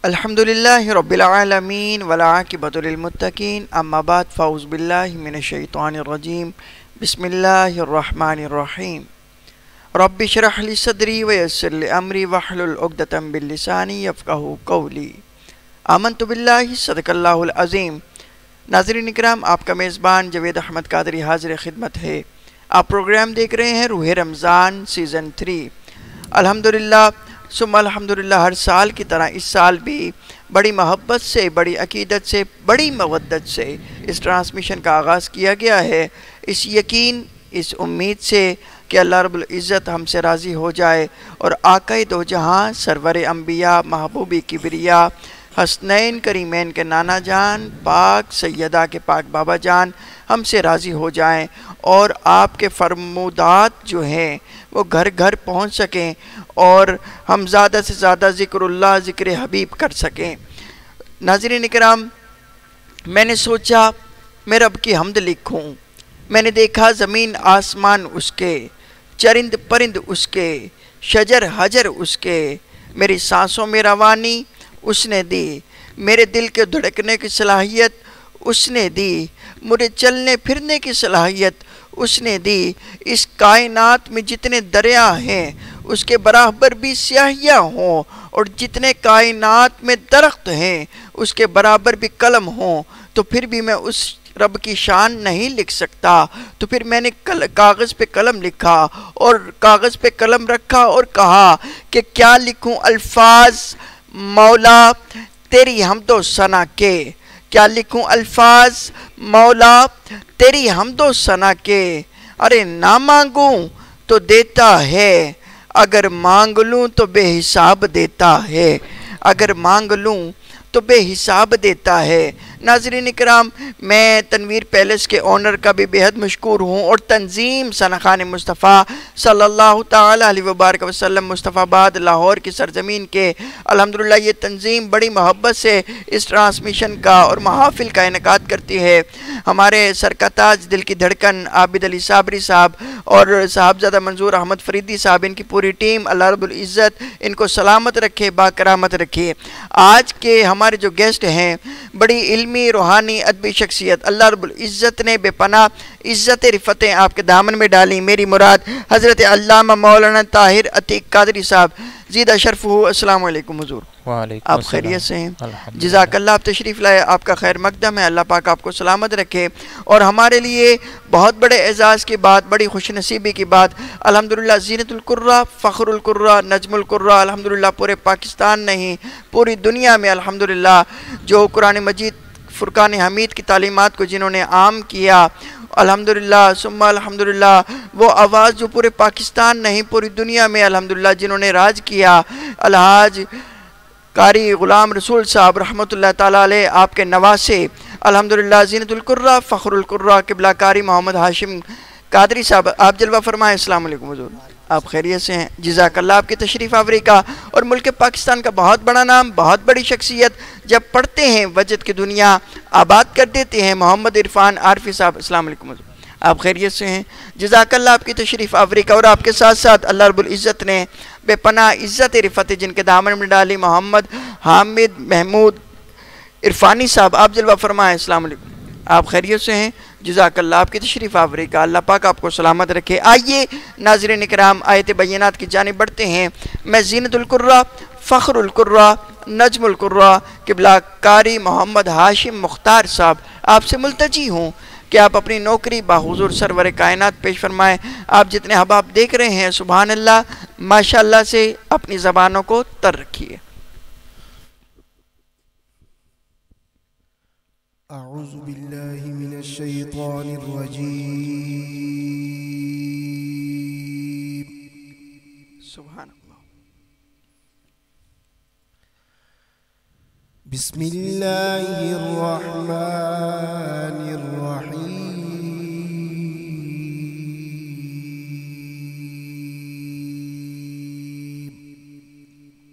अल्हम्दुलिल्लाहि रब्बिल आलमीन वल आक़िबतु लिल मुत्तक़ीन अम्मा बाद फ़ऊज़ु बिल्लाहि मिनश शैतानिर रजीम बिस्मिल्लाहिर रहमानिर रहीम रब्बि इश्रह ली सदरी व यस्सिर ली अमरी वहलुल उक़दतम मिन लिसानी यफ़क़हू क़ौली आमन्तु बिल्लाहि सदक़ल्लाहुल अज़ीम। नाज़रीन इकराम, आपका मेज़बान जवेद अहमद कादरी हाज़िर खिदमत है। आप प्रोग्राम देख रहे हैं रूह रमज़ान सीज़न 3। अल्हम्दुलिल्लाह सुम्मा अल्हम्दुलिल्लाह, हर साल की तरह इस साल भी बड़ी मोहब्बत से, बड़ी अकीदत से, बड़ी मवद्दत से इस ट्रांसमिशन का आगाज़ किया गया है, इस यकीन, इस उम्मीद से कि अल्लाह रब्बुल इज़्ज़त हमसे राज़ी हो जाए और आक़ाए दो जहां सरवर अंबिया महबूबी किबरिया हसनैन करीमैन के नाना जान पाक सैयदा के पाक बाबा जान हमसे राज़ी हो जाएं और आपके फरमूदात जो हैं वो घर घर पहुंच सकें और हम ज़्यादा से ज़्यादा ज़िक्रुल्लाह, ज़िक्र हबीब कर सकें। नाज़रीन इकराम, मैंने सोचा मैं रब की हम्द लिखूं। मैंने देखा ज़मीन आसमान उसके, चरिंद परिंद उसके, शजर हजर उसके, मेरी सांसों में रवानी उसने दी, मेरे दिल के धड़कने की सलाहियत उसने दी, मुझे चलने फिरने की सलाहियत उसने दी। इस कायनात में जितने दरिया हैं उसके बराबर भी स्याहियाँ हों और जितने कायनात में दरख्त हैं उसके बराबर भी कलम हों, तो फिर भी मैं उस रब की शान नहीं लिख सकता। तो फिर मैंने कागज़ पे कलम लिखा और कागज़ पे कलम रखा और कहा कि क्या लिखूं अल्फाज मौला तेरी हमदो सना के, क्या लिखूं अल्फाज मौला तेरी हमदो सना के। अरे ना मांगूं तो देता है, अगर मांग लूं तो बेहिसाब देता है, अगर मांग लूं तो बेहिसाब देता है। नाज़रीन इकराम, मैं तनवीर पैलेस के ओनर का भी बेहद मशकूर हूँ और तंजीम सनखान मुस्तफ़ा सल्लल्लाहु ताला अलैहि वबारक वसल्लम मुस्तफ़ाबाद लाहौर की सरज़मीन के अल्हम्दुलिल्लाह ये तंजीम बड़ी मोहब्बत से इस ट्रांसमिशन का और महाफिल का इनेकाद करती है। हमारे सरकताज दिल की धड़कन आबिद अली साबरी साहब और साहबजादा मंजूर अहमद फरीदी साहब, इनकी पूरी टीम अल्लाह रब्बुल इज़्ज़त इनको सलामत रखे, बाकरामत रखे। आज के हमारे जो गेस्ट हैं बड़ी इल्मी रूहानी अदबी शख्सियत, अल्लाह रब्बुल इज़्ज़त ने बेपनाह इज़्ज़त रिफ़तें आपके दामन में डाली। मेरी मुराद हज़रत अल्लामा मौलाना ताहिर अतीक कादरी साहब ज़ीदा शर्फ हो। अस्सलाम वालेकुम हुज़ूर, आप खैरियत से हैं? जज़ाकल्लाह, आप तशरीफ़ लाए, आपका खैर मकदम है। अल्लाह पाक आपको सलामत रखे। और हमारे लिए बहुत बड़े एज़ाज़ की बात, बड़ी खुशनसीबी की बात, अल्हम्दुलिल्लाह ज़ीनतुल कुर्रा, फ़ख्रुल कुर्रा, नजमुल कुर्रा, अल्हम्दुलिल्लाह पूरे पाकिस्तान नहीं पूरी दुनिया में अल्हम्दुलिल्लाह जो कुरान मजीद फ़ुरक़ान हमीद की तालीमात को जिन्होंने आम किया, अल्हम्दुलिल्लाह सुम्मा अल्हम्दुलिल्लाह, वो आवाज़ जो पूरे पाकिस्तान नहीं पूरी दुनिया में अल्हम्दुलिल्लाह जिन्होंने राज किया, अलहाज कारी ग़ुलाम रसूल साहब रहमतुल्लाह ताला अलैह, आपके नवासे अल्हम्दुलिल्लाह ज़ीनतुल कुर्रा फ़ख्रुल कुर्रा क़िबला कारी मोहम्मद हाशिम कादरी साहब, आप जलवा फरमाएं। अस्सलाम वालेकुम हुज़ूर, आप खैरियत से हैं? जज़ाकल्लाह, आपकी तशरीफ़ आवरी का और मुल्क पाकिस्तान का बहुत बड़ा नाम, बहुत बड़ी शख्सियत, जब पढ़ते हैं वजद की दुनिया आबाद कर देते हैं। मोहम्मद इरफान आरफी साहब, अस्सलाम वालेकुम हुज़ूर, आप खैरियत से हैं? जज़ाकल्लाह, आपकी तशरीफ़ आवरी का और आपके साथ साथ अल्लाह रब्बुल इज़्ज़त ने बेपनाह इज़्ज़त रिफ़त जिनके दामन में डाली, मोहम्मद हामिद महमूद इरफानी साहब, आप जलवा फरमाएँ। अस्सलाम वालेकुम, आप खैरियत से हैं? जज़ाकल्लाह, आपकी तशरीफ़ आवरी का, अल्लाह पाक आपको सलामत रखे। आइए नाज़रीन इकराम, आयत बय्यनात की जानिब बढ़ते हैं। मैं ज़ीनतुल कुर्रा, फ़ख्रुल कुर्रा, नजमुल कुर्रा क़िबला कारी मोहम्मद हाशिम मुख्तार साहब, आपसे मुल्तजी हूँ कि आप अपनी नौकरी बाहुज़ूर सरवर कायनात पेश फरमाएँ। आप जितने हबाब देख रहे हैं, सुबहान अल्लाह माशाअल्लाह से अपनी ज़बानों को तर रखिए। अऊज़ु बिल्लाहि मिनश शैतानिर रजीम। सुभान अल्लाह। बिस्मिल्लाहिर रहमानिर रहीम।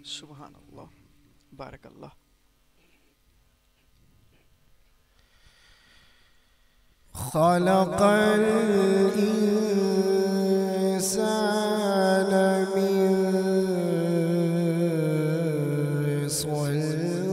सुभान अल्लाह, बारक अल्लाह। खलक़ल इंसान मिन सल्सल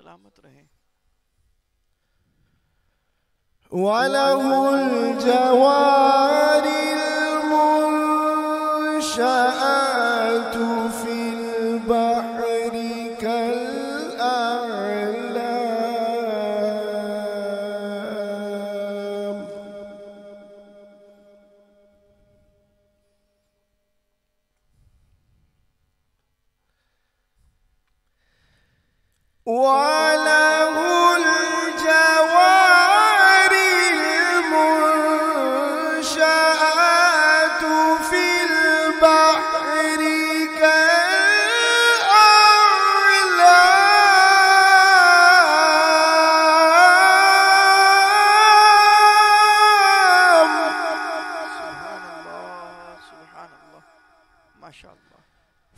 सलामत रहें। वलहुल जवारिल मुंशआतु फिल बहरि कल अअलाम। वलहुल जवारिल मुंशआतु फिल बहरि कल अअलाम। सुभान अल्लाह, माशाअल्लाह।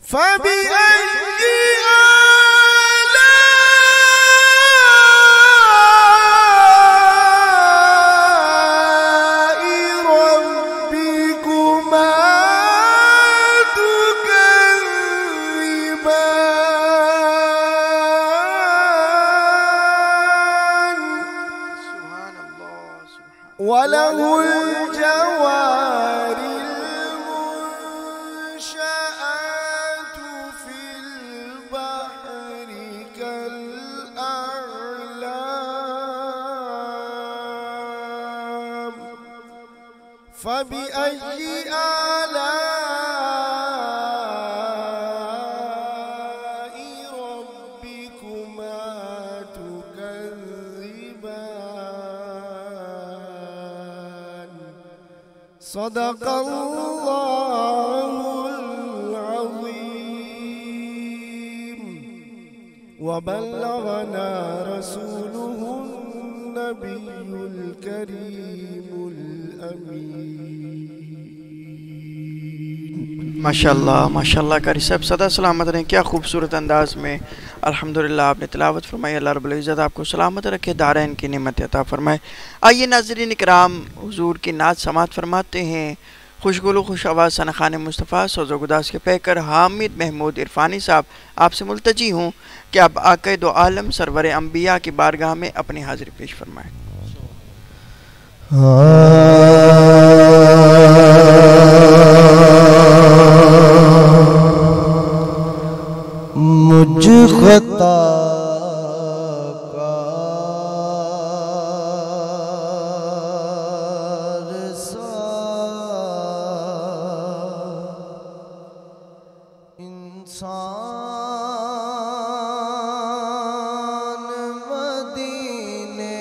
फबिअय्यि वलहुल जवारिल मुंशआतु फिल बहरि कल अअलाम। फबिअय्यि आलाइ रब्बिकुमा तुकज़्ज़िबान। सदक़ल्लाहुल अज़ीम। वबल्लगना रसूलुहुन नबियुल करीमुल अमीन। माशाअल्लाह माशाअल्लाह। कारी साहब सदा सलामत रहें। क्या खूबसूरत अंदाज में अल्हम्दुलिल्लाह आपने तिलावत फरमाई। अल्लाह रब्बुल इज़्ज़त आपको सलामत रखे, दारैन की नेमत अता फरमाए। आइए नाज़रीन इकराम, हुजूर की नात समात फरमाते हैं। खुशगुलो खुश आवाज़ सना खान मुस्तफ़ा सौज़ोगुदास के पैकर हामिद महमूद इरफानी साहब आपसे मुल्तजी हूँ कि आप आक़ाए दो आलम सरवर अंबिया की बारगाह में अपनी हाज़िरी पेश फरमाएँ। मुझ खता इंसान मदीने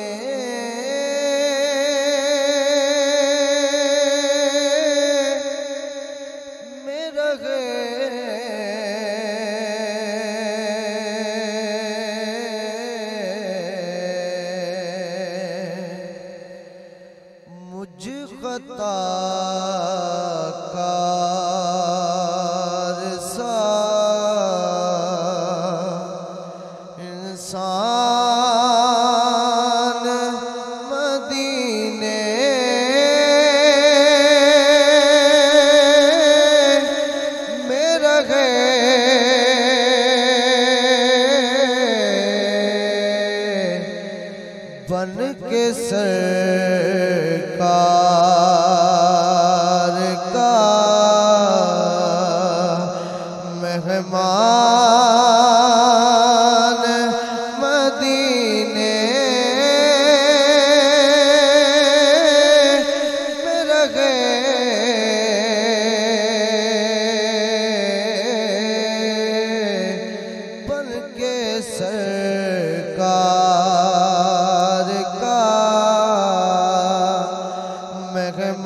में रहे मुझ खता इंसान मदीने में रहे बन के सरकार का मेहमान मदीने में रहे बन के सरकार का मेहमान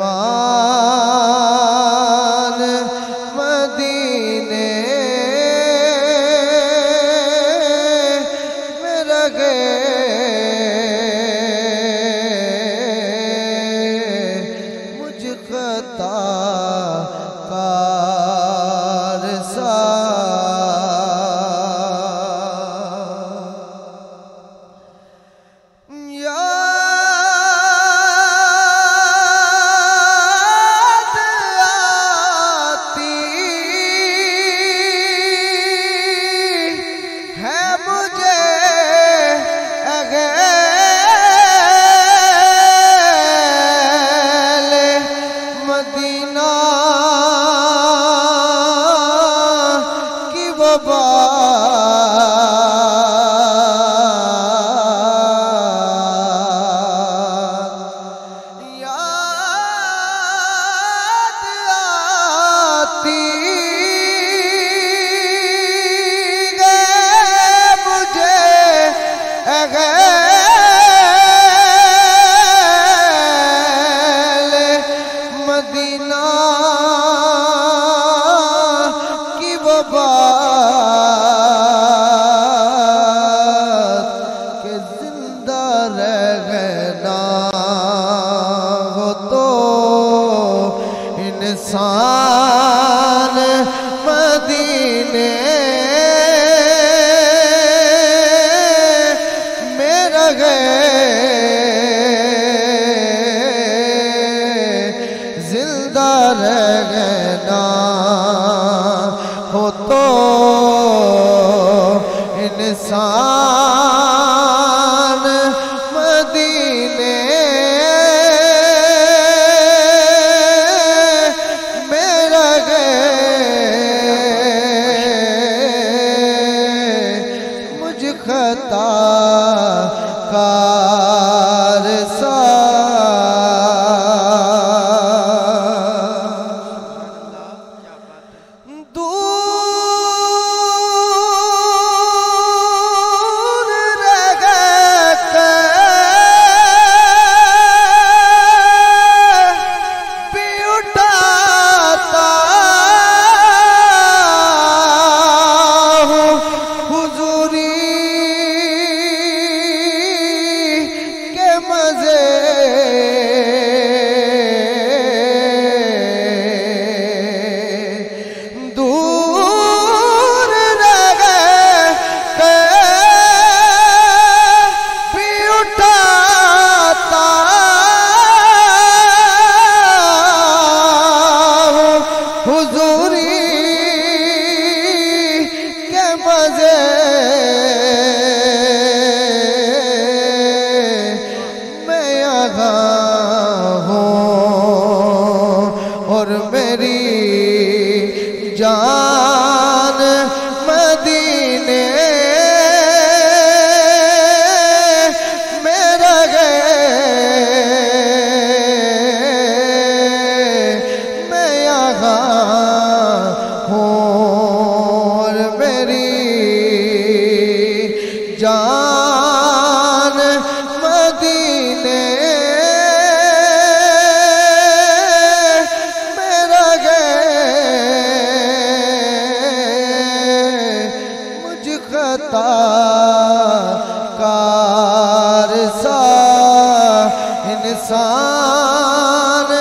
इंसान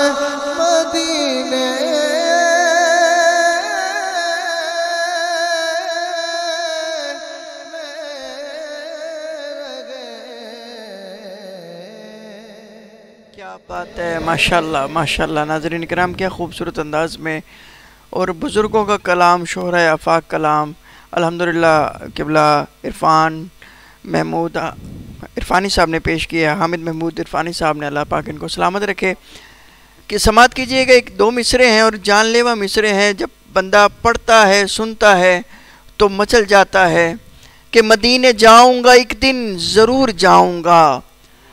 मदीने क्या बात है, माशाल्लाह माशाल्लाह। नाज़रीन किराम, क्या खूबसूरत अंदाज में और बुज़ुर्गों का कलाम, शोहरा आफाक कलाम। अल्हम्दुलिल्लाह क़िबला इरफान महमूद इरफानी साहब ने पेश किया। हामिद महमूद इरफानी साहब ने, अल्लाह पाक इनको सलामत रखे। कि समात कीजिएगा, एक दो मिसरे हैं और जानलेवा मिसरे हैं। जब बंदा पढ़ता है, सुनता है तो मचल जाता है कि मदीने जाऊंगा एक दिन ज़रूर जाऊंगा,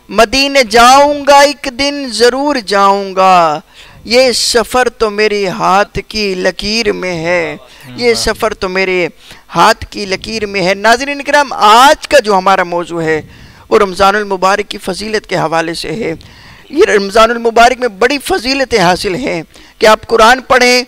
मदीने जाऊंगा एक दिन ज़रूर जाऊंगा, ये सफ़र तो मेरे हाथ की लकीर में है, ये सफ़र तो मेरे हाथ की लकीर में है। नाज़रीन किराम, आज का जो हमारा मौजू है वो रमज़ानुल मुबारक की फ़जीलत के हवाले से है। ये रमज़ानुल मुबारक में बड़ी फ़जीलतें हासिल हैं कि आप कुरान पढ़ें,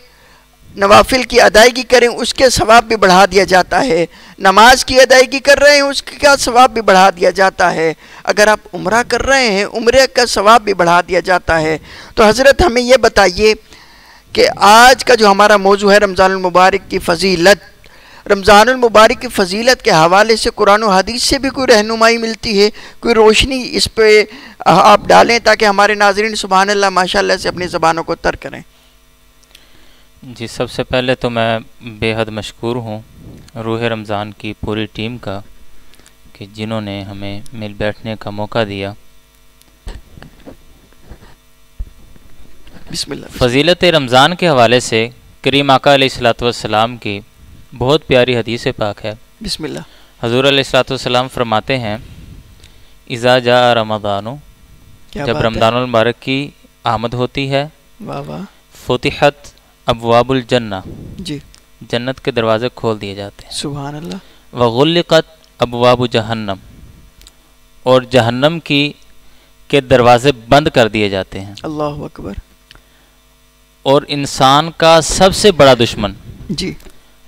नवाफिल की अदायगी करें, उसके सवाब भी बढ़ा दिया जाता है। नमाज की अदायगी कर रहे हैं, उसका सवाब भी बढ़ा दिया जाता है। अगर आप उम्रा कर रहे हैं, उम्रे का सवाब भी बढ़ा दिया जाता है। तो हज़रत हमें ये बताइए कि आज का जो हमारा मौजू है रमज़ानुल मुबारक की फ़जीलत, रमज़ानुल मुबारक की फ़जीलत के हवाले से कुरान और हदीस से भी कोई रहनुमाई मिलती है, कोई रोशनी इस पर आप डालें ताकि हमारे नाज़रीन सुभान अल्लाह माशाअल्लाह से अपनी ज़बानों को तर करें। जी, सबसे पहले तो मैं बेहद मशकूर हूँ रूह रमज़ान की पूरी टीम का कि जिन्होंने हमें मिल बैठने का मौका दिया। बिस्मिल्लाह। फ़जीलत रमज़ान के हवाले से करीम आका अलैहिस्सलातु वस्सलाम की बहुत प्यारी हदीस पाक है। बिस्मिल्लाह। हज़ूर अलैहिस्सलातु वस्सलाम फरमाते हैं, इज़ा जा रमज़ानु, जब रमज़ानुल मुबारक की आमद होती है, वाह वाह, फुतिहत अबवाबुल जन्ना, जी, जन्नत के दरवाज़े खोल दिए जाते हैं। सुभान अल्लाह। व गुल्लिक़त अबवाबु जहन्नम, और जहन्नम के दरवाज़े बंद कर दिए जाते हैं। अल्लाहु अकबर। और इंसान का सबसे बड़ा दुश्मन, जी,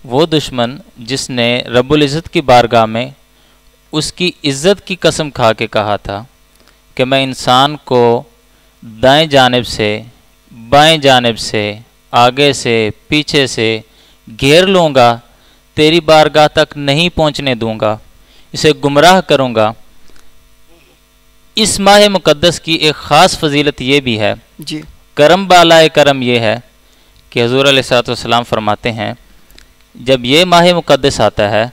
वो दुश्मन जिसने रब्बुल इज़्ज़त की बारगाह में उसकी इज़्ज़त की कसम खा के कहा था कि मैं इंसान को दाएं जानिब से, बाएं जानिब से, आगे से, पीछे से घेर लूँगा, तेरी बारगाह तक नहीं पहुँचने दूँगा, इसे गुमराह करूँगा। इस माह मुक़द्दस की एक ख़ास फजीलत ये भी है, जी, करम बालाए करम ये है कि हुज़ूर अलैहिस्सलातु वस्सलाम फरमाते हैं, जब ये माह मुक़द्दस आता है,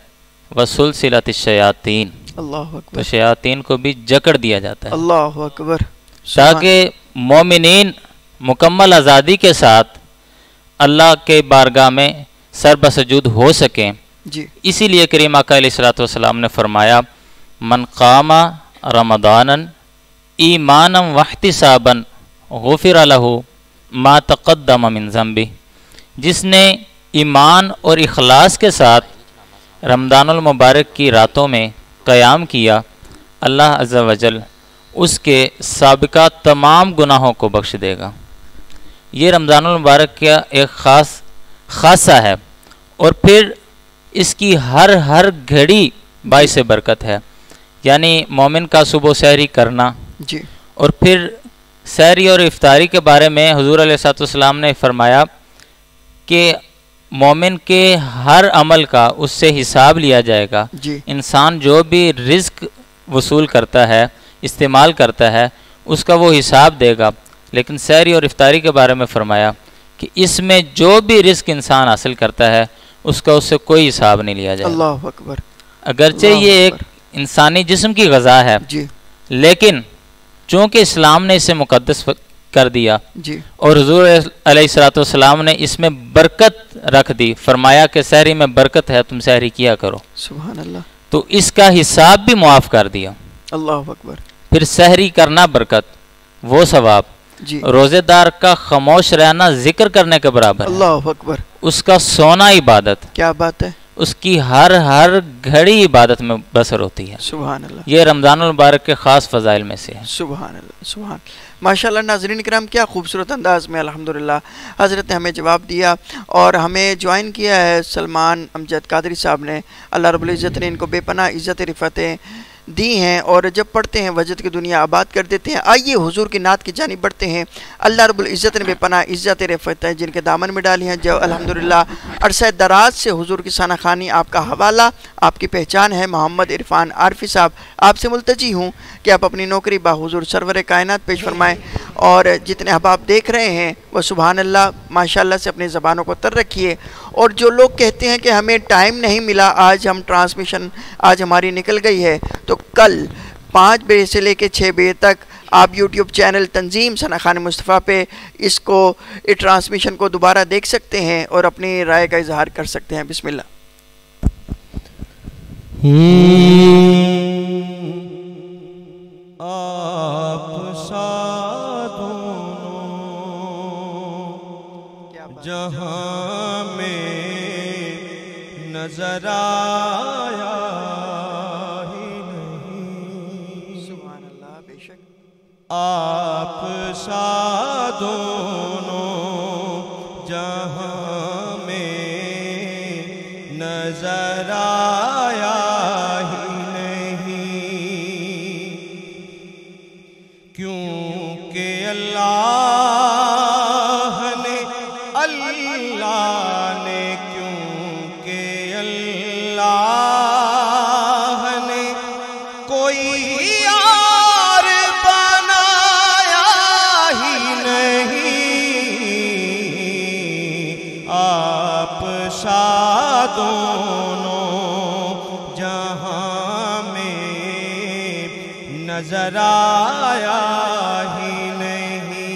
वसुलसिलतिश शयातीन, अल्लाहु अकबर, तो शयातीन को भी जकड़ दिया जाता है, अल्लाहु अकबर, ताकि मोमिनीन मुकम्मल आज़ादी के साथ अल्लाह के बारगाह में सर बसजूद हो सकें। जी, इसीलिए करीम आका अलैहिस्सलातु वस्सलाम ने फरमाया, मन क़ामा रमदानन ईमानम वहतिसाबन गुफ़िर लहू मा तक़द्दम मिन ज़ंबी, जिसने ईमान और इखलास के साथ रमज़ानुल मुबारक की रातों में क़याम किया, अल्लाह अज़्ज़ा वजल उसके साबिका तमाम गुनाहों को बख्श देगा। ये रमज़ानुल मुबारक का एक ख़ासा है और फिर इसकी हर घड़ी बाइस बरकत है। यानी मोमिन का सुबह सहरी करना, जी, और फिर सहरी और इफ्तारी के बारे में हुज़ूर अलैहिस्सलातु वस्सलाम ने फरमाया कि मोमिन के हर अमल का उससे हिसाब लिया जाएगा। जी, इंसान जो भी रिज़्क वसूल करता है, इस्तेमाल करता है, उसका वो हिसाब देगा। लेकिन सहरी और इफ्तारी के बारे में फरमाया कि इसमें जो भी रिज़्क इंसान हासिल करता है उसका उससे कोई हिसाब नहीं लिया जाएगा। अल्लाहु अकबर। अगरचे अल्लाहु ये एक अकबर। इंसानी जिस्म की ग़ज़ा है, जी, लेकिन चूँकि इस्लाम ने इसे मुक़द्दस कर दिया जी, और हुज़ूर अलैहिस्सलातु वस्सलाम ने इसमें बरकत रख दी, फरमाया कि सहरी में बरकत है, तुम सहरी किया करो, सुभान अल्लाह, तो इसका हिसाब भी मुआफ़ कर दिया। अल्लाहु अकबर। फिर सहरी करना बरकत, वो सवाब, जी, रोज़ेदार का खामोश रहना जिक्र करने के बराबर है, अल्लाहु अकबर, उसका सोना इबादत, क्या बात है, उसकी हर घड़ी इबादत में बसर होती है। सुभान अल्लाह, ये रमज़ानुल मुबारक के ख़ास फ़ज़ाइल में से है। सुभान अल्लाह, सुभान। माशाअल्लाह नाज़रीन किराम, क्या खूबसूरत अंदाज़ में अल्हम्दुलिल्लाह हज़रत ने हमें जवाब दिया और हमें ज्वाइन किया है सलमान अमजद कादरी साहब ने। अल्लाह रब्बुल इज़्ज़त ने इनको बेपनाह इज़्ज़त रिफ़तें दी हैं और जब पढ़ते हैं वजद की दुनिया आबाद कर देते हैं। आइए हुजूर की नात की जानिब बढ़ते हैं। अल्लाह रब्बुल इज़्ज़त ने बेपनाह इज़्ज़त रफ़त है जिनके दामन में डाली हैं, जो अल्हम्दुलिल्लाह अरसा दराज से हुजूर की सना खानी आपका हवाला आपकी पहचान है। मोहम्मद इरफान आरफी साहब, आपसे मुल्तजी हूँ कि आप अपनी नौकरी बा हुजूर सरवर कायनात पेश फरमाएँ और जितने अहबाब देख रहे हैं वह सुभान अल्लाह माशाअल्लाह से अपनी ज़बानों को तर रखिए। और जो लोग कहते हैं कि हमें टाइम नहीं मिला, आज हम ट्रांसमिशन आज हमारी निकल गई है, तो कल 5 बजे से लेकर 6 बजे तक आप यूट्यूब चैनल तंजीम सना खान मुस्तफ़ा पे इसको इस ट्रांसमिशन को दोबारा देख सकते हैं और अपनी राय का इजहार कर सकते हैं। बिस्मिल्लाह। आप साधों जहाँ में नजर आया ही नहीं, सुभान अल्लाह, बेशक आप सा दोनों जहाँ में नजर आया ही नहीं, क्योंकि अल्लाह ने क्योंकि अल्लाह ने कोई यार बनाया ही नहीं, आप सा दोनों जहाँ में नजर आया ही नहीं।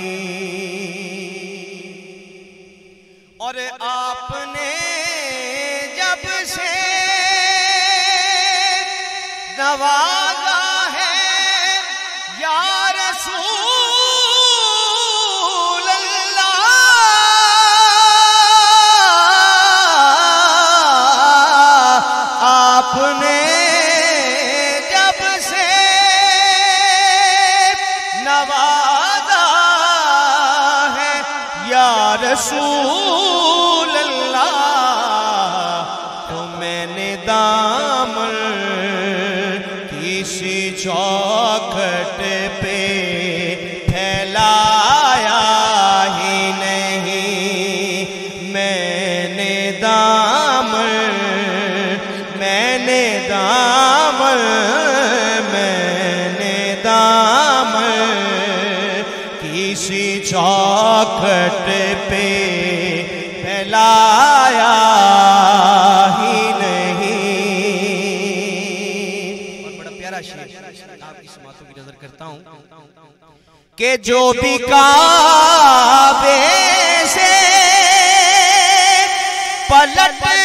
और आपने जब से नवाजा है या रसूल अल्लाह, आपने जब से नवाजा है या रसूल अल्लाह, तो मैंने दामन किसी चौखट पे फैलाया ही नहीं, मैंने दामन किसी चौखट पे फैलाया ही नहीं। और बड़ा प्यारा शेर आपकी समातों की नजर करता हूं कि जो भी काबे से पलट आए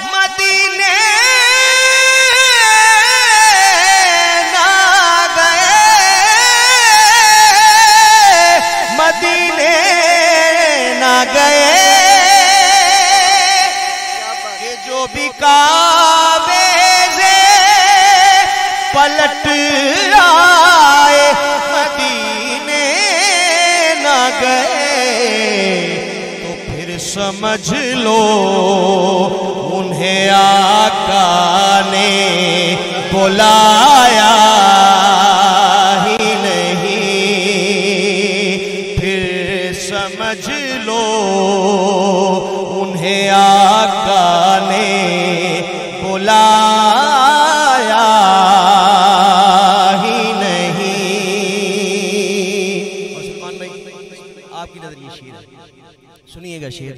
मदीने ना गए, मदीने ना गए, कि जो भी काबे से पलट आए मदीने ना गए, तो फिर समझ लो उन्हें आका ने बुलाया ही नहीं, फिर समझ लो उन्हें आका ने बुलाया ही नहीं। और सलमान भाई आपकी नजर ये शेर सुनिएगा, शेर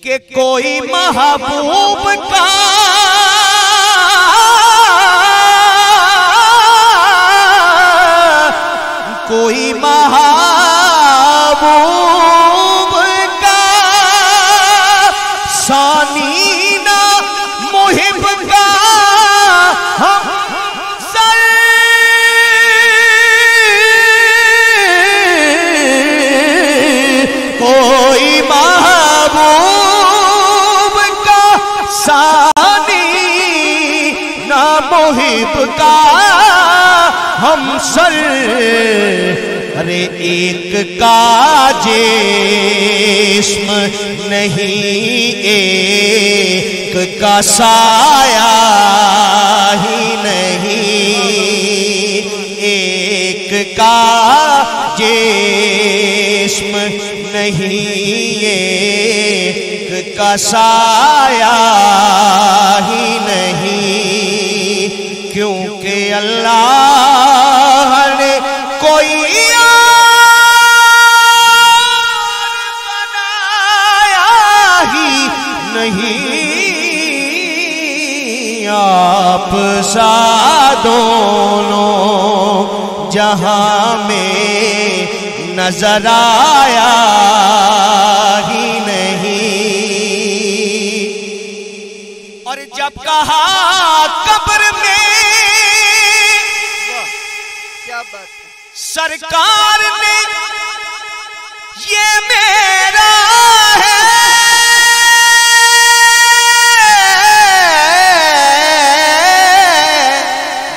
कि कोई महबूब का कोई महबूब का सानी ना मुहिब का हम सर, कोई महबूब का सानी ना मुहिब का हम सर अरे एक का जिस्म नहीं, एक का साया ही नहीं, एक का जिस्म नहीं, एक का साया ही नहीं, क्योंकि अल्लाह ने कोई बनाया ही नहीं, आप सा दोनों जहां में नजर आया ही नहीं। और जब कहा कब्र में क्या बात है। सरकार ने ये मेरा है,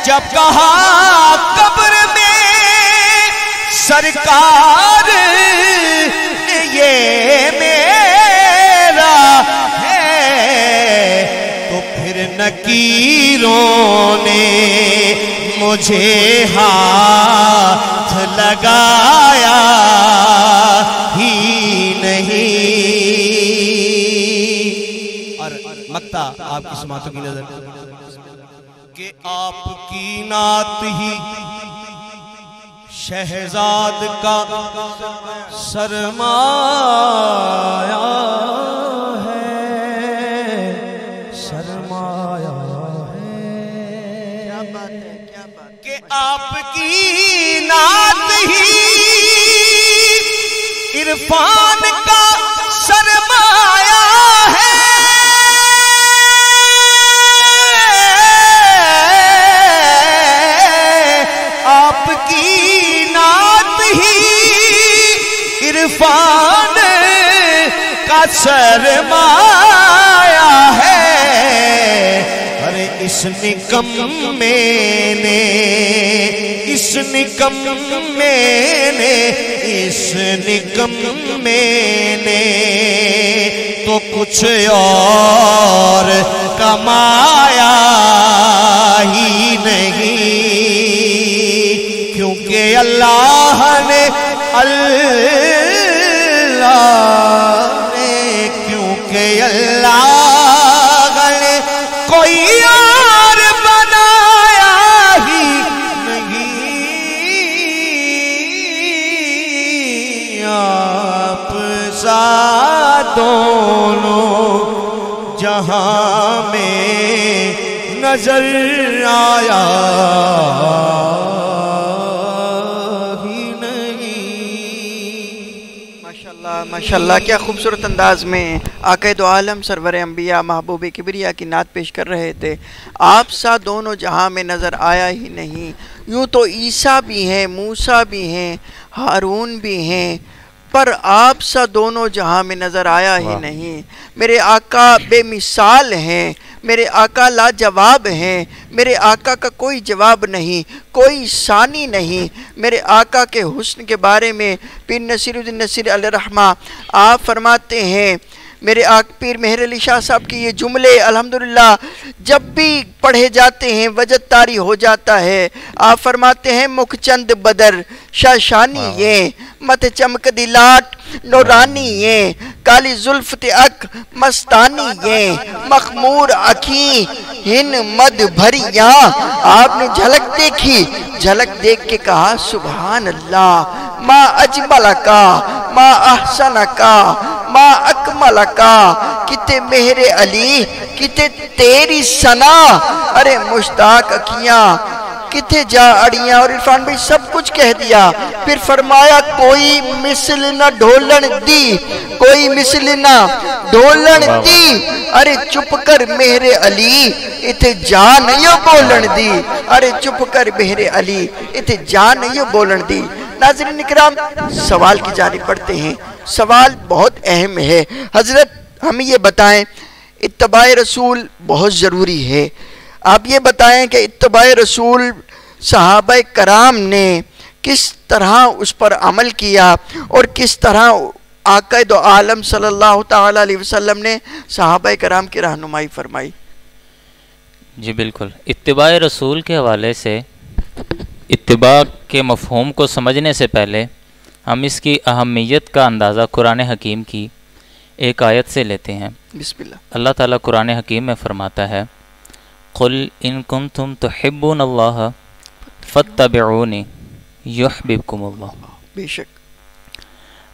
जब कहा कब्र में सरकार ने ये मेरा है, तो फिर नकीरों ने मुझे हाथ लगाया ही नहीं। और मक्ता आपकी समातों की नजर कि आपकी नात ही शहजाद का सरमाया है, सरमाया है। क्या बात है, क्या बात है। कि आपकी नात ही इरफान का सरमाया है, आपकी नात ही इरफान का सरमाया है। अरे इस निकम मैंने, इस निकम मैंने, इस निकम मैंने तो कुछ और कमाया ही नहीं, क्योंकि अल्लाह ने, क्योंकि अल्लाह ने कोई और बनाया ही नहीं, आप सा दोनों जहां में नजर आया माशाल्लाह, क्या खूबसूरत अंदाज में आक़ा दो आलम सरवर अंबिया महबूब किबरिया की नात पेश कर रहे थे। आप सा दोनों जहां में नज़र आया ही नहीं। यूँ तो ईसा भी हैं, मूसा भी हैं, हारून भी हैं, पर आप सा दोनों जहां में नज़र आया ही नहीं। मेरे आका बेमिसाल हैं, मेरे आका लाजवाब हैं, मेरे आका का कोई जवाब नहीं, कोई सानी नहीं। मेरे आका के हुस्न के बारे में पीर नसीरुद्दीन नसीर अलरहमा आप फरमाते हैं, मेरे आक पीर मेहर अली शाह साहब की ये जुमले अल्हम्दुलिल्लाह जब भी पढ़े जाते हैं वजद तारी हो जाता है। आप फरमाते हैं मुखचंद बदर शाशानी ये, मत चमक दिलाट नौरानी ये, काली जुल्फ अक मस्तानी ये, मखमूर अखी हिन मद भरिया। आपने झलक देखी, झलक देख के कहा सुभान अल्लाह, माँ अजमल का, माँ अहसन का, माँ अकमल का, किते मेहरे अली, किते तेरी सना। अरे मुश्ताक अखियां किथे जा अड़ियां। और इरफान भाई सब कुछ कह दिया, फिर फरमाया कोई मिसल न ढोलन दी, कोई मिसल न ढोलन दी। अरे चुप कर मेहरे अली, इथे जान यो बोलन दी। अरे चुप कर मेहरे अली, इथे जान यो बोलन दी। नाज़रीन इकराम, सवाल की जानिब बढ़ते हैं। सवाल बहुत अहम है। हजरत हमें ये बताएं, इत्तबाए रसूल बहुत ज़रूरी है। आप ये बताएं कि इत्तबाए रसूल सहाबाए कराम ने किस तरह उस पर अमल किया और किस तरह आका दो आलम सल्लल्लाहु ताला अलैहि वसल्लम ने सहाबाए कराम की रहनुमाई फरमाई। जी बिल्कुल। इत्तिबाए रसूल के हवाले से इत्तिबा के मफ़हूम को समझने से पहले हम इसकी अहमियत का अंदाज़ा कुरान हकीम की एक आयत से लेते हैं। बिस्मिल्लाह। अल्लाह ताला कुरान हकीम में फ़रमाता है, क़ुल इन कुंतुम तुहिब्बूनल्लाह फत्तबिऊनी युहब्बिबकुमुल्लाह। बेशक।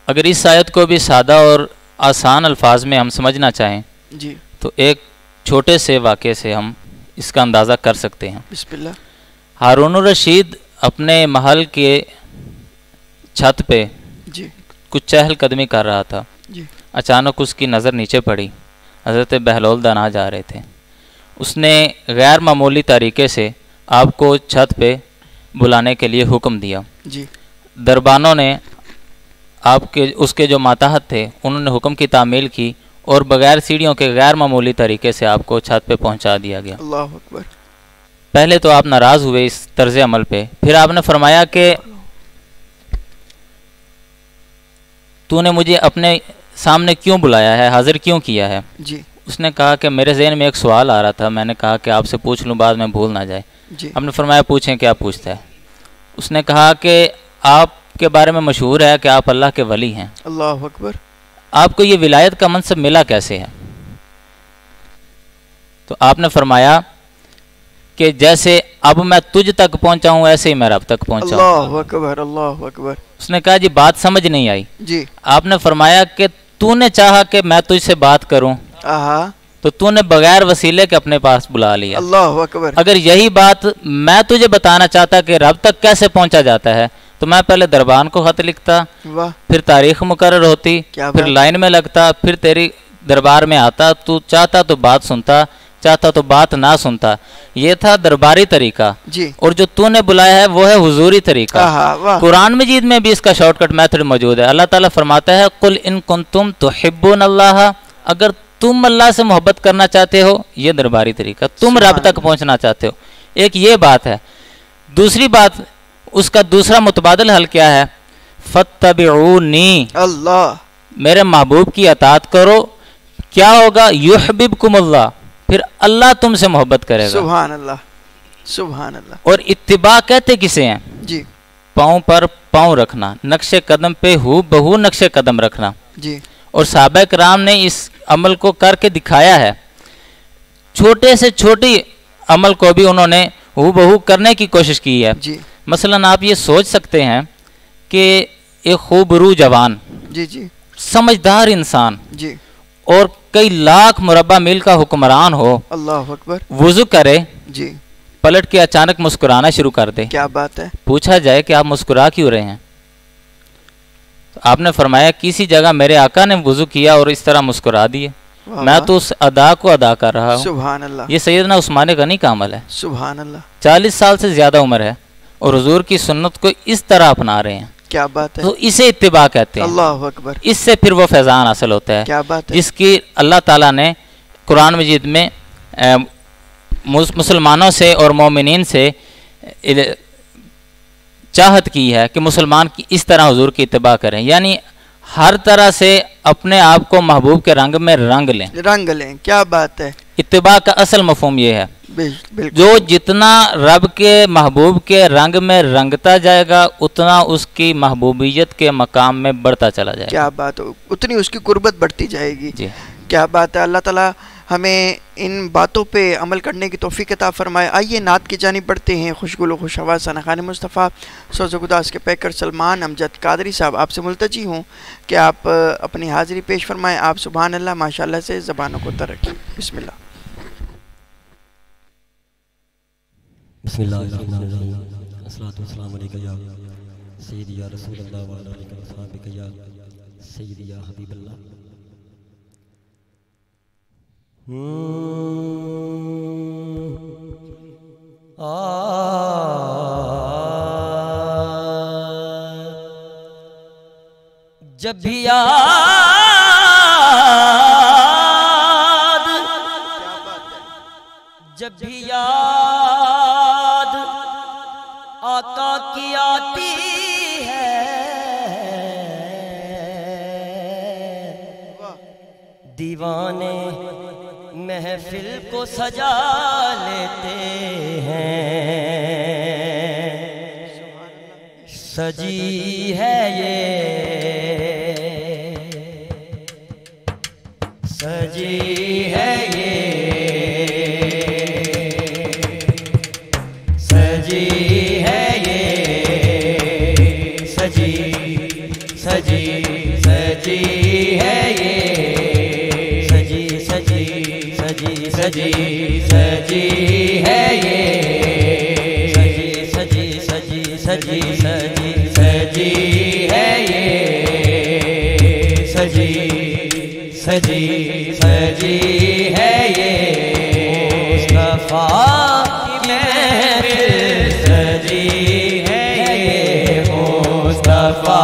अगर इस आयत को भी सादा और आसान अल्फाज में हम समझना चाहें जी तो एक छोटे से वाक़े से हम इसका अंदाज़ा कर सकते हैं। बिस्मिल्लाह। हारून रशीद अपने महल के छत पे जी कुछ चहलकदमी कर रहा था। जी अचानक उसकी नज़र नीचे पड़ी। हज़रत बहलोल दाना जा रहे थे। उसने गैर मामूली तरीके से आपको छत पे बुलाने के लिए हुक्म दिया। जी दरबानों ने आपके उसके जो माताहत थे उन्होंने हुक्म की तामील की और बगैर सीढ़ियों के गैर मामूली तरीके से आपको छत पे पहुंचा दिया गया। अल्लाह अकबर। पहले तो आप नाराज़ हुए इस तर्ज अमल पे, फिर आपने फरमाया कि तूने मुझे अपने सामने क्यों बुलाया है, हाजिर क्यों किया है। जी उसने कहा कि मेरे जहन में एक सवाल आ रहा था, मैंने कहा कि आपसे पूछ लूँ, बाद में भूल ना जाए। जी आपने फरमाया पूछें, क्या पूछता है। उसने कहा कि आपके बारे में मशहूर है कि आप अल्लाह के वली हैं। अल्लाह अकबर। आपको ये विलायत का मनसब मिला कैसे है। तो आपने फरमाया कि जैसे अब मैं तुझ तक पहुंचा हूं ऐसे ही मैं रब तक पहुंचा हूं। अल्लाह अकबर। अल्लाह अकबर। उसने कहा जी बात समझ नहीं आई। जी आपने फरमाया कि तूने चाहा कि मैं तुझसे बात करूं आहा। तो तूने बगैर वसीले के अपने पास बुला लिया। अल्लाह अकबर। अगर यही बात मैं तुझे बताना चाहता कि रब तक कैसे पहुंचा जाता है तो मैं पहले दरबान को खत लिखता, वाह। फिर तारीख मुकर्रर होती, क्या फिर बात। लाइन में लगता, फिर तेरी दरबार में आता, तू चाहता तो बात सुनता, चाहता तो बात ना सुनता। ये था दरबारी तरीका। जी और जो तूने बुलाया है वो है हुजूरी तरीका। आहा, वाह। कुरान मजीद में भी इसका शॉर्टकट मेथड मौजूद है। अल्लाह ताला फरमाता है, कुल इन कुंतुम तुहिब्बूनल्लाह, अगर तुम अल्लाह से मोहब्बत करना चाहते हो, ये दरबारी तरीका, तुम रब तक पहुंचना चाहते हो, एक ये बात है। दूसरी बात, उसका दूसरा मुतबादिल हल क्या है, फत्तबिऊनी, अल्लाह, मेरे महबूब की अतात करो। क्या होगा, युहब्बिबकुमुल्लाह, फिर अल्लाह तुमसे मोहब्बत करेगा। सुभान अल्लाह, सुभान अल्लाह। और इत्तिबा कहते किसे हैं, जी पाँव पर पाँव रखना, नक्शे कदम पे हू बहू नक्शे कदम रखना। जी और साहबा कराम ने इस अमल को करके दिखाया है। छोटे से छोटी अमल को भी उन्होंने हू बहू करने की कोशिश की है। जी मसलन आप ये सोच सकते हैं कि एक खूबरू जवान, जी जी समझदार इंसान जी, और कई लाख मुरब्बा मील का हुक्मरान हो, अल्लाह अकबर। वुजू करे, जी पलट के अचानक मुस्कुराना शुरू कर दे। क्या बात है। पूछा जाए कि आप मुस्कुरा क्यों रहे हैं, तो आपने फरमाया किसी जगह मेरे आका ने वुजू किया और इस तरह मुस्कुरा दिए, वाह, मैं वाह। तो उस अदा को अदा कर रहा हूँ। सुभान अल्लाह, ये सैयदना उस्मान गनी का अमल है। सुभान अल्लाह। 40 साल से ज्यादा उम्र है और हुजूर की सुन्नत को इस तरह अपना रहे हैं, क्या बात है। तो इसे इत्तिबा कहते हैं। अल्लाह अकबर। इससे फिर वो फैजान हासिल होता है क्या बात है। जिसकी अल्लाह ताला ने कुरान मजीद में मुसलमानों से और मोमिनीन से चाहत की है कि मुसलमान की इस तरह हुजूर की इत्तिबा करें, यानी हर तरह से अपने आप को महबूब के रंग में रंग लें, रंग लें। क्या बात है। इत्तिबा का असल मफहूम ये है, बिल्कुल। जो जितना रब के महबूब के रंग में रंगता जाएगा उतना उसकी महबूबियत के मकाम में बढ़ता चला जाएगा। क्या बात हो, उतनी उसकी कुर्बत बढ़ती जाएगी। जी क्या बात है। अल्लाह ताला हमें इन बातों पे अमल करने की तौफीक अता फरमाए। आइए नात की जानिब बढ़ते हैं। खुशगुल खुशहवा सना खान मुस्तफ़ा सौज़गुदास के पैकर सलमान अमजद कादरी साहब आपसे मुल्तजी हूँ कि आप अपनी हाज़िरी पेश फरमाएँ। आप सुभान अल्लाह माशाअल्लाह से ज़बानों को तरक्की। बिस्मिल्लाह। जब भी याद, जब भी याद आका की आती दीवाने महफिल को सजा लेते हैं, सजी है ये, सजी है ये, सजी है ये, सजी सजी सजी है ये, सजी सजी सजी सजी सजी है ये, सजी सजी सजी सजी सजी है ये, सजी सजी सजी है ये, मुस्तफा की महफिल सजी है ये, मुस्तफा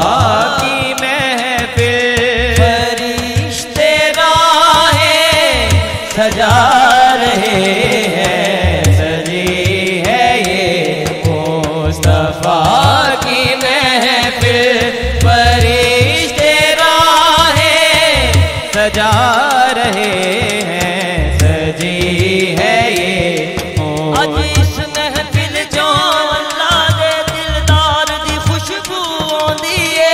की महफिल, फरिश्ते राहें सजा रहे हैं, सजी है ये, मुस्तफा की महफिल, फरिश्ते राहें सजा रहे हैं, सजी है ये। अज इस महफिल जो अल्लाह दे दिलदार दी खुशबू आंदी है,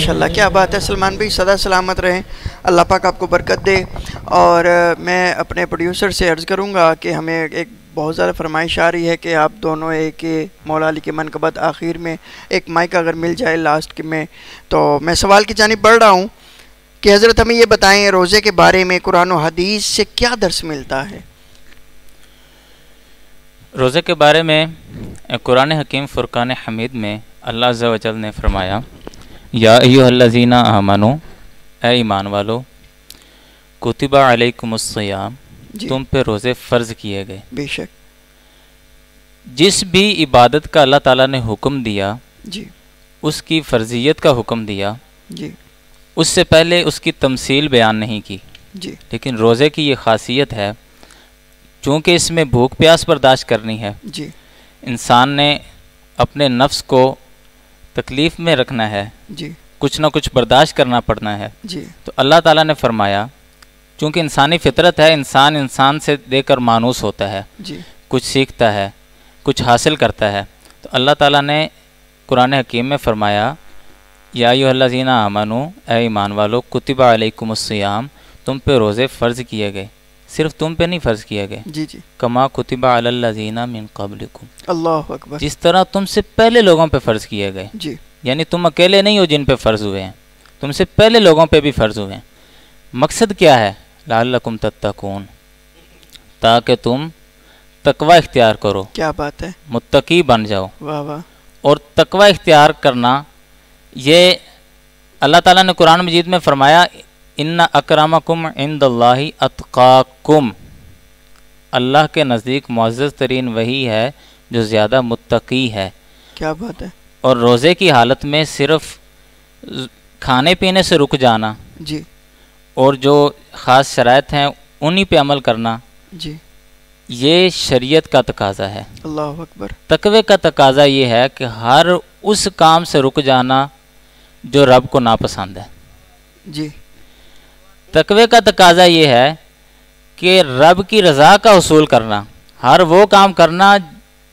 माशाल्लाह, क्या बात है। सलमान भाई सदा सलामत रहें, अल्लाह पाक आपको बरकत दे। और मैं अपने प्रोड्यूसर से अर्ज़ करूँगा कि हमें एक बहुत ज़्यादा फरमाइश आ रही है कि आप दोनों एक मौला अली के मनक़बत आखिर में एक माइक अगर मिल जाए लास्ट में। तो मैं सवाल की जानिब बढ़ रहा हूँ कि हज़रत हमें ये बताएं, रोज़े के बारे में कुरान और हदीस से क्या दर्स मिलता है? रोज़े के बारे में कुरान हकीम फ़ुरक़ान हमीद में अल्लाह अज़्ज़ा व जल ने फरमाया, या अय्युहल्लज़ीना आमनू, ए ईमान वालो, कुतिबा अलैकुमुस्सियाम, तुम पे रोज़े फ़र्ज़ किए गए। बेशक। जिस भी इबादत का अल्लाह ताला ने हुक्म दिया जी, उसकी फ़र्ज़ियत का हुक्म दिया जी, उससे पहले उसकी तमसील बयान नहीं की। जी, लेकिन रोज़े की ये ख़ासियत है, चूँकि इसमें भूख प्यास बर्दाश्त करनी है, जी, इंसान ने अपने नफ्स को तकलीफ़ में रखना है, जी, कुछ ना कुछ बर्दाश्त करना पड़ना है। जी, तो अल्लाह ताला ने फरमाया, चूँकि इंसानी फितरत है, इंसान से देकर मानूस होता है, जी, कुछ सीखता है, कुछ हासिल करता है। तो अल्लाह ताला ने कुरान हकीम में फरमाया, या अय्युहल्लज़ीना आमनू, ए ईमान वालो, कुतिबा अलैकुमुस्सियाम, तुम पे रोज़े फ़र्ज़ किए गए। सिर्फ तुम पे नहीं फ़र्ज़ किए गए, जी, जी, कमा कुतिबा अलल्लज़ीना मिन क़ब्लिकुम, अल्लाह अकबर। जिस तरह तुमसे पहले लोगों पे फ़र्ज़ किए गए। जी, यानी तुम अकेले नहीं हो जिन पे फ़र्ज़ हुए हैं, तुमसे पहले लोगों पे भी फ़र्ज़ हुए हैं। मकसद क्या है? लअल्लकुम तत्तकून, ताकि तुम तकवा इख्तियार करो, क्या बात है, मुत्तकी बन जाओ। वाह वाह। और तकवा इख्तियार करना, ये अल्लाह ताला ने कुरान मजीद में फरमाया, इन्ना अकरमकुम इंदल्लाहि अत्काकुम, अल्लाह के नज़दीक मुअज़्ज़ज़ तरीन वही है जो ज़्यादा मुत्तकी है। क्या बात है। और रोज़े की हालत में सिर्फ खाने पीने से रुक जाना जी, और जो ख़ास शराइत हैं उन्हीं पे अमल करना, जी, ये शरीयत का तकाज़ा है। अल्लाह अकबर। तकवे का तकाज़ा ये है कि हर उस काम से रुक जाना जो रब को नापसंद है। जी, तकवे का तकाज़ा ये है कि रब की रज़ा का हुसूल करना, हर वो काम करना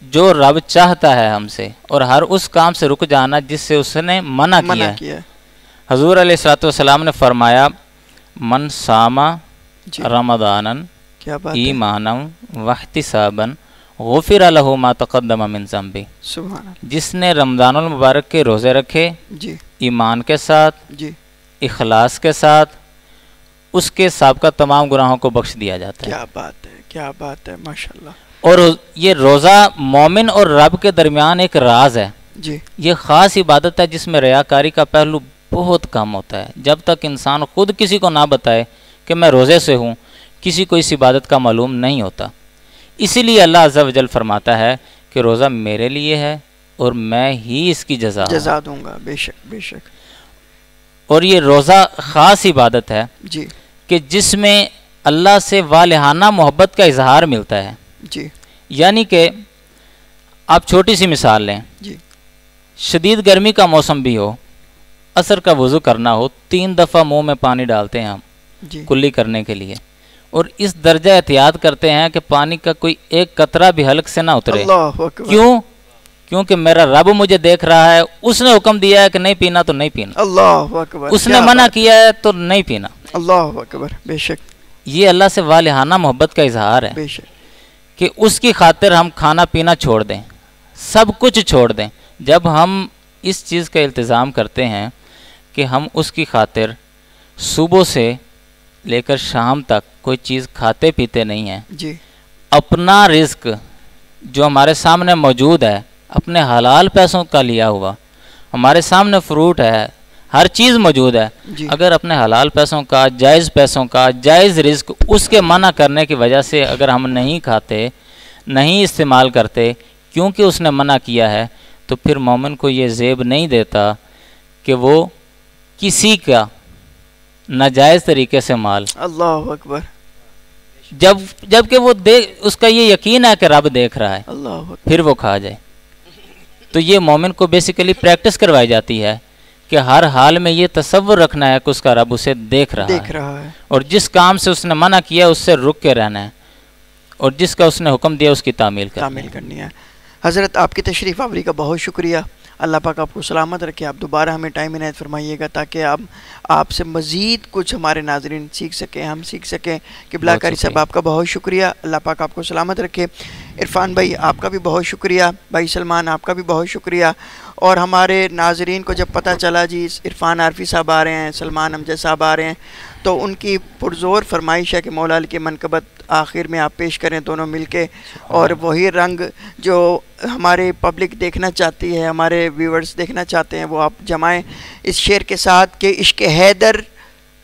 जो रब चाहता है हमसे, और हर उस काम से रुक जाना जिससे उसने मना किया है। हजूर अलैहिस्सलातु वस्सलाम ने फरमाया, मन सामा रमदानन ईमानम वहतिसाबन गुफिर लहू मा तक़द्दम मिन ज़ंबी, सुभान अल्लाह। जिसने रमज़ानुल मुबारक के रोज़े रखे जी, ईमान के साथ, जी, इखलास के साथ, उसके साबका तमाम गुनाहों को बख्श दिया जाता है। क्या बात है, क्या बात है, माशाल्लाह। और ये रोज़ा मोमिन और रब के दरमियान एक राज है। जी, ये ख़ास इबादत है जिसमें रियाकारी का पहलू बहुत कम होता है। जब तक इंसान खुद किसी को ना बताए कि मैं रोज़े से हूँ, किसी को इस इबादत का मालूम नहीं होता। इसीलिए अल्लाह अज़्ज़ा वजल फरमाता है कि रोज़ा मेरे लिए है और मैं ही इसकी जज़ा दूंगा। बेशक, बेशक। और ये रोज़ा ख़ास इबादत है जी, कि जिसमें अल्लाह से वालिहाना मोहब्बत का इजहार मिलता है। जी, यानी कि आप छोटी सी मिसाल लें, जी, शदीद गर्मी का मौसम भी हो, असर का वज़ू करना हो, 3 दफ़ा मुंह में पानी डालते हैं हम जी, कुल्ली करने के लिए, और इस दर्जा एहतियात करते हैं कि पानी का कोई एक कतरा भी हलक से ना उतरे। अल्लाह अकबर। क्यों? क्योंकि मेरा रब मुझे देख रहा है, उसने हुक्म दिया है कि नहीं पीना तो नहीं पीना, अल्लाह अकबर। उसने मना किया है तो नहीं पीना। अल्लाह अकबर। बेशक, ये अल्लाह से वालिहाना मोहब्बत का इजहार है बेशक। कि उसकी खातिर हम खाना पीना छोड़ दें, सब कुछ छोड़ दें। जब हम इस चीज़ का इल्तिज़ाम करते हैं कि हम उसकी खातिर सुबह से लेकर शाम तक कोई चीज़ खाते पीते नहीं हैं, जी, अपना रिज़्क जो हमारे सामने मौजूद है, अपने हलाल पैसों का लिया हुआ, हमारे सामने फ्रूट है, हर चीज़ मौजूद है, जी, अगर अपने हलाल पैसों का, जायज़ पैसों का, जायज़ रिज़्क उसके मना करने की वजह से अगर हम नहीं खाते, नहीं इस्तेमाल करते क्योंकि उसने मना किया है, तो फिर मोमिन को ये ज़ेब नहीं देता कि वो किसी का नाजायज़ तरीके से माल, अल्लाह अकबर। जबकि वो उसका ये यकीन है कि रब देख रहा है, अल्लाह अकबर। फिर वो खा जाए। तो ये मोमिन को बेसिकली प्रैक्टिस करवाई जाती है कि हर हाल में ये तसव्वुर रखना है कि उसका रब उसे देख रहा है, और जिस काम से उसने मना किया उससे रुक के रहना है, और जिसका उसने हुक्म दिया उसकी तामील करनी है। हज़रत आपकी तशरीफ़ आवरी का बहुत शुक्रिया। अल्लाह पाक आपको सलामत रखे। आप दोबारा हमें टाइम इनायत फरमाइएगा ताकि आप आपसे मज़ीद कुछ हमारे नाज़रीन सीख सकें, हम सीख सकें। क़िबला कारी साहब आपका बहुत शुक्रिया, अल्लाह पाक आपको सलामत रखे। इरफान भाई आपका भी बहुत शुक्रिया, भाई सलमान आपका भी बहुत शुक्रिया। और हमारे नाज़रीन को जब पता चला जी इरफान आरफी साहब आ रहे हैं, सलमान अमजद साहब आ रहे हैं, तो उनकी पुरज़ोर फरमाइश है कि मौला अली की मनकबत आखिर में आप पेश करें दोनों मिलके। और वही रंग जो हमारे पब्लिक देखना चाहती है, हमारे व्यूअर्स देखना चाहते हैं, वो आप जमाएं इस शेर के साथ कि इश्क हैदर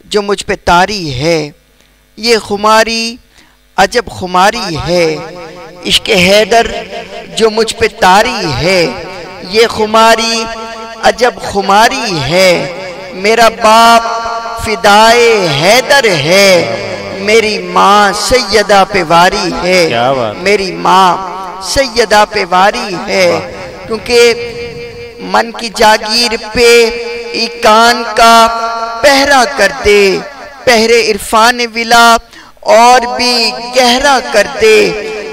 जो मुझ पे तारी है, ये खुमारी अजब खुमारी है। इश्क हैदर जो मुझ पे तारी है, ये खुमारी अजब खुमारी है। मेरा बाप फिदाए हैदर है, मेरी माँ सैयदा पे वारी है। मेरी माँ सैयदा पे वारी है, क्योंकि मन की जागीर पे इकान का पहरा करते, पहरे इरफान विला और भी गहरा करते।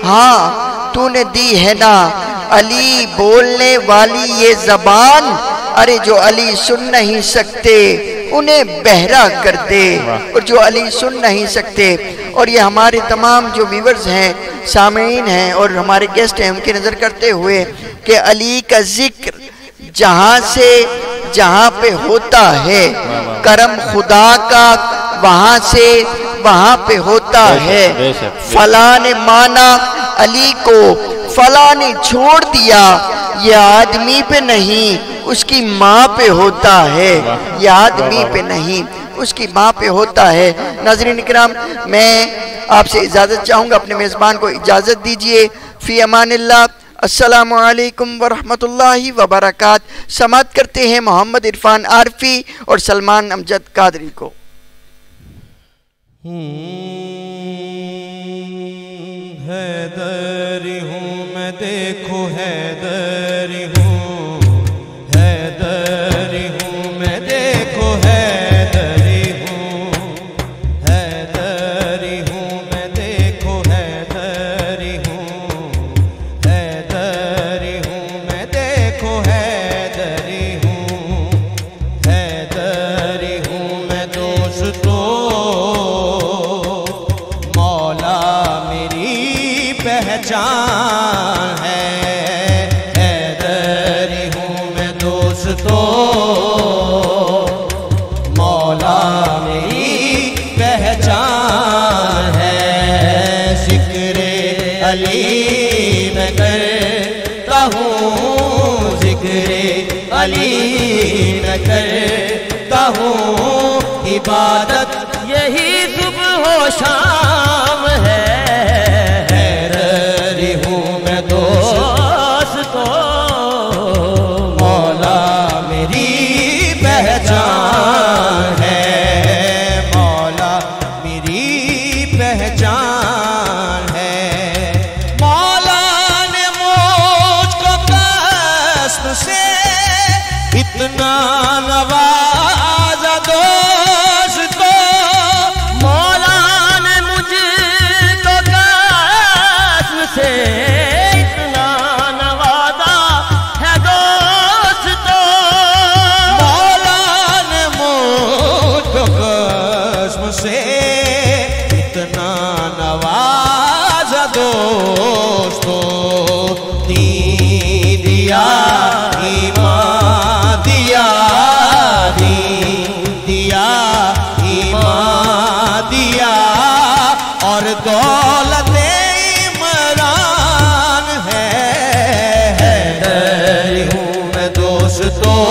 हाँ तूने दी है ना अली बोलने वाली ये ज़बान, अरे जो अली सुन नहीं सकते उन्हें बहरा कर दे। और जो अली सुन नहीं सकते, और ये हमारे तमाम जो व्यूअर्स हैं, सामीन हैं और हमारे गेस्ट हैं, उनकी नज़र करते हुए कि अली का जिक्र जहाँ से जहाँ पे होता है, करम खुदा का वहाँ से वहाँ पे होता है। फला ने माना अली को, फला ने छोड़ दिया, ये आदमी पे नहीं उसकी माँ पे होता है। ये आदमी पे नहीं उसकी माँ पे होता है। नाज़रीन इकराम, मैं आपसे इजाज़त चाहूँगा, अपने मेज़बान को इजाज़त दीजिए। फ़ी अमानिल्लाह, अस्सलामु अलैकुम वरहमतुल्लाहि वबरकात। समाअत करते हैं मोहम्मद इरफान आरफी और सलमान अमजद कादरी को। हैदरी हूँ मैं, देखो हैदरी हूँ, हैदरी हूँ मैं, देखो हैदरी हूँ, हैदरी हूँ मैं, देखो हैदरी हूँ, हैदरी हूँ मैं, देखो हैदरी हूँ, हैदरी हूँ मैं दोस्तों, मौला मेरी पहचान है। हैदरी हूँ मैं दोस्तों, मौला मेरी पहचान है। ज़िक्रे अली मैं करता हूँ, ज़िक्रे अली मैं करता हूँ, इबादत यही सुबह हो शाम है। हैदरी हूँ मैं दोस्तों, मौला मेरी पहचान है, मौला मेरी पहचान है। मौला ने मुझको कष्ट से इतना नवाजा दोस्तों, मौला ने मुझको कष्ट से इतना नवाजा है दोस्तों, मौला ने मुझको कष्ट से इतना नवाजा दोस्तों। दीन दिया, ईमान दिया, दीन दिया, ईमान दिया, और दौलत इमरान है। हैदरी हूँ मैं दोस्तों,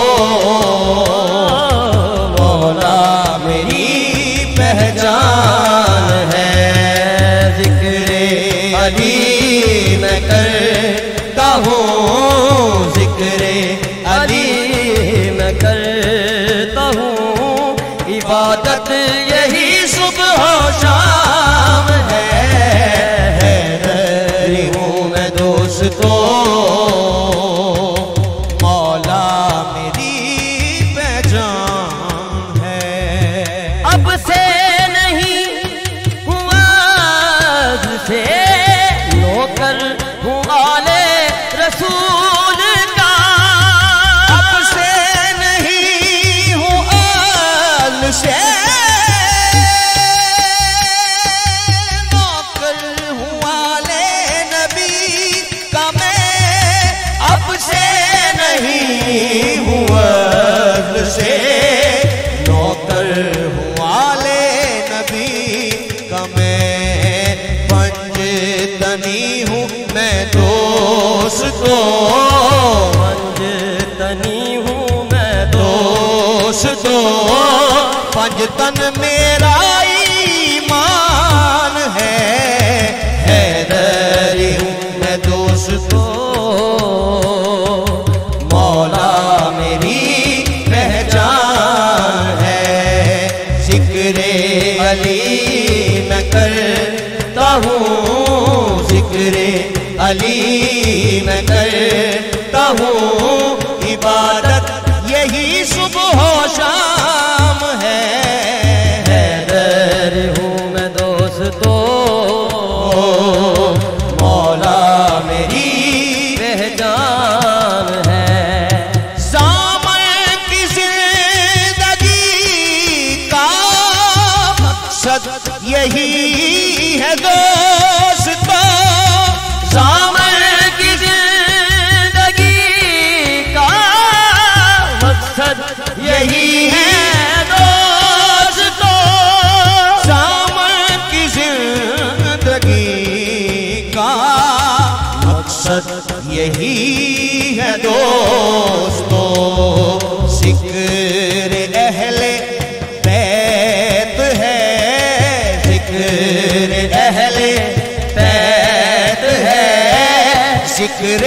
मौला मेरी पहचान है। ज़िक्रे अली मैं करता हूँ, ज़िक्रे अली मैं करता हूँ, इबादत यही सुबह हो शाम है। हैदरी हूँ मैं दोस्तों, मौला मेरी पहचान है। अब से नहीं हुआ से तनी हूँ मैं दोस्तों, पंजतनी हूँ मैं दोस्तों, पंजतन मेरा ईमान है, हैदरी हूँ मैं दोस्तों, मौला मेरी पहचान है, जिक्रे अली मैं करता हूँ, जिक्रे अली मैं करता हूँ, इबादत यही सुबह शाम है, हैदर हूँ मैं दोस्तों, मौला मेरी पहचान है। सामन की जिंदगी का मकसद यही है दोस्तों, सामन की जिंदगी का मकसद यही है दोस्तों, सामन की जिंदगी का मकसद यही है दोस्तों, जिक्र अहले बैत है, जिक्र अहले बैत है, जिक्र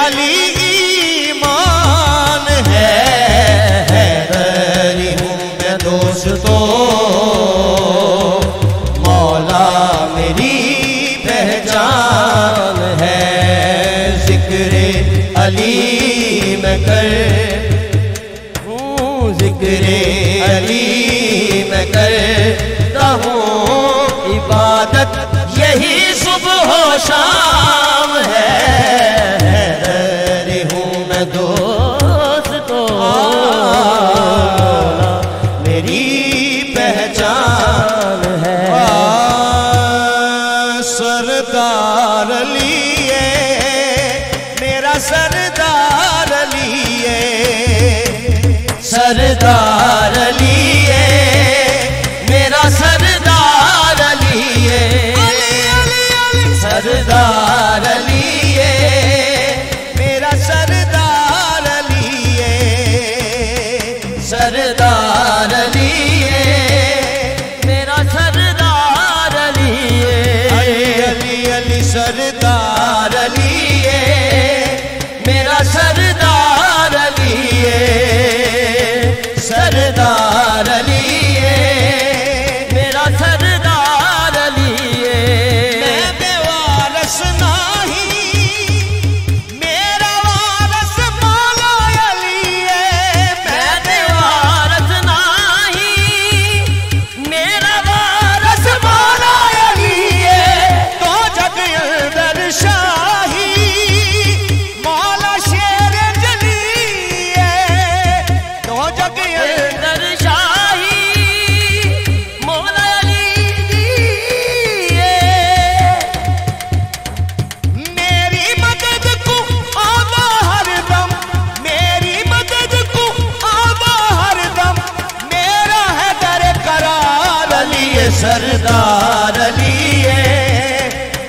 अली ईमान है, हैदरी हूँ मैं दोस्तों, मौला मेरी पहचान है, जिक्र अली मैं करता हूँ, जिक्र अली मैं करता हूँ, इबादत यही सुबह शाम है, हैदरी हूँ मैं दोस्तों, मेरी पहचान है, सरदार अली है मेरा सरदार अली है, सरदार अली है मेरा सरदार अली है, सरदार अली है मेरा सरदार अली है, सरदार अली है मेरा सरदार अली है, अली अली अली सरदार अली है मेरा सरदार अली है, सरदार अली है मेरा सरदार अली है, मैं बेवारस नाही मेरा वारस मौला अली है, मैं वारस नाही मेरा वारस मौला अली है, तो जग अंदर शाही मौला शेर जली है, तो जग अंदर शाही मौला अली दी है, मेरी मदद को आवा हरदम, मेरी मदद को आवा हरदम, मेरा है दर करार अली है, सरदार अली है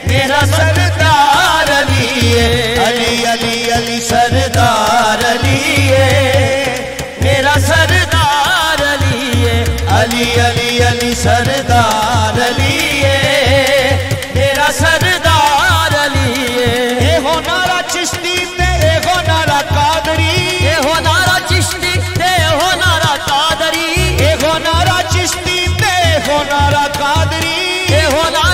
मेरा सरदार अली है, अली अली अली सरदार अली है मेरा सरदार अली है, अली अली अली सरदार अली है मेरा सरदार अली है, ए हो नारा चिश्ती ते ए हो नारा कादरी, ये हो नारा चिश्ती ते हो नारा कादरी, ए हो नारा चिश्ती ते ए हो नारा कादरी, ये हो नारा